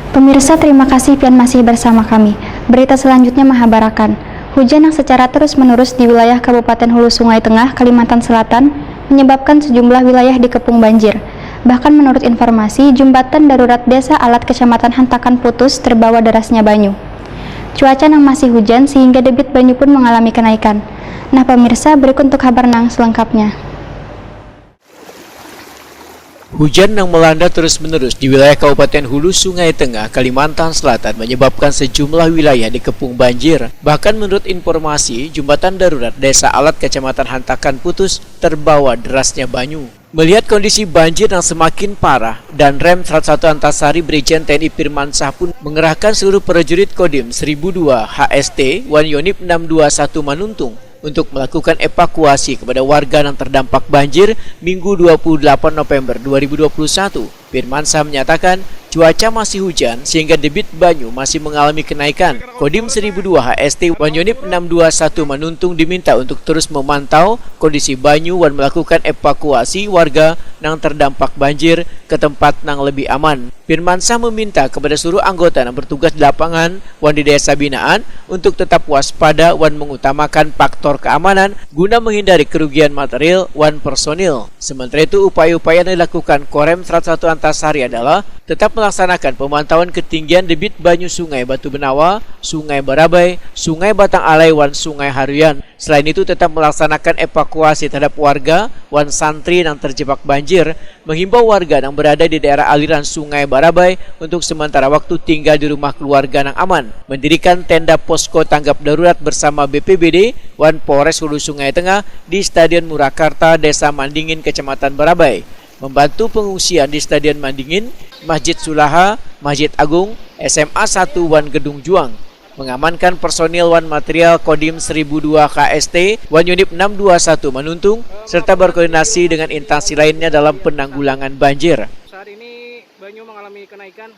Pemirsa, terima kasih pian masih bersama kami. Berita selanjutnya Mahabarakan. Hujan yang secara terus-menerus di wilayah Kabupaten Hulu Sungai Tengah, Kalimantan Selatan, menyebabkan sejumlah wilayah dikepung banjir. Bahkan menurut informasi, jembatan darurat Desa Alat Kecamatan Hantakan putus terbawa derasnya banyu. Cuaca yang masih hujan sehingga debit banyu pun mengalami kenaikan. Nah pemirsa, berikut untuk kabar nang selengkapnya. Hujan yang melanda terus-menerus di wilayah Kabupaten Hulu Sungai Tengah, Kalimantan Selatan menyebabkan sejumlah wilayah dikepung banjir. Bahkan menurut informasi, jembatan darurat Desa Alat Kecamatan Hantakan putus terbawa derasnya banyu. Melihat kondisi banjir yang semakin parah, dan Rem 101 Antasari Brigjen TNI Firmansyah pun mengerahkan seluruh prajurit Kodim 1002 HST Wanyonip 621 Manuntung untuk melakukan evakuasi kepada warga yang terdampak banjir Minggu 28 November 2021. Firmansyah menyatakan cuaca masih hujan sehingga debit banyu masih mengalami kenaikan. Kodim 1002 HST Wanyonip 621 Manuntung diminta untuk terus memantau kondisi banyu dan melakukan evakuasi warga yang terdampak banjir ke tempat yang lebih aman. Firmansyah meminta kepada seluruh anggota yang bertugas di lapangan wan di desa binaan untuk tetap waspada dan mengutamakan faktor keamanan guna menghindari kerugian material wan personil. Sementara itu, upaya-upaya yang dilakukan Korem 101 Antasari adalah tetap melaksanakan pemantauan ketinggian debit banyu Sungai Batu Benawa, Sungai Barabai, Sungai Batang Alai, dan Sungai Haruyan. Selain itu, tetap melaksanakan evakuasi terhadap warga wan santri yang terjebak banjir, menghimbau warga yang berada di daerah aliran Sungai Barabai untuk sementara waktu tinggal di rumah keluarga yang aman, mendirikan tenda posko tanggap darurat bersama BPBD wan Polres Hulu Sungai Tengah di Stadion Murakarta, Desa Mandingin, Kecamatan Barabai, membantu pengungsian di Stadion Mandingin, Masjid Sulaha, Masjid Agung, SMA 1 wan Gedung Juang, mengamankan personil wan material Kodim 1002 KST Wanyonip 621 Manuntung, serta berkoordinasi dengan instansi lainnya dalam penanggulangan banjir. Saat ini banyu mengalami kenaikan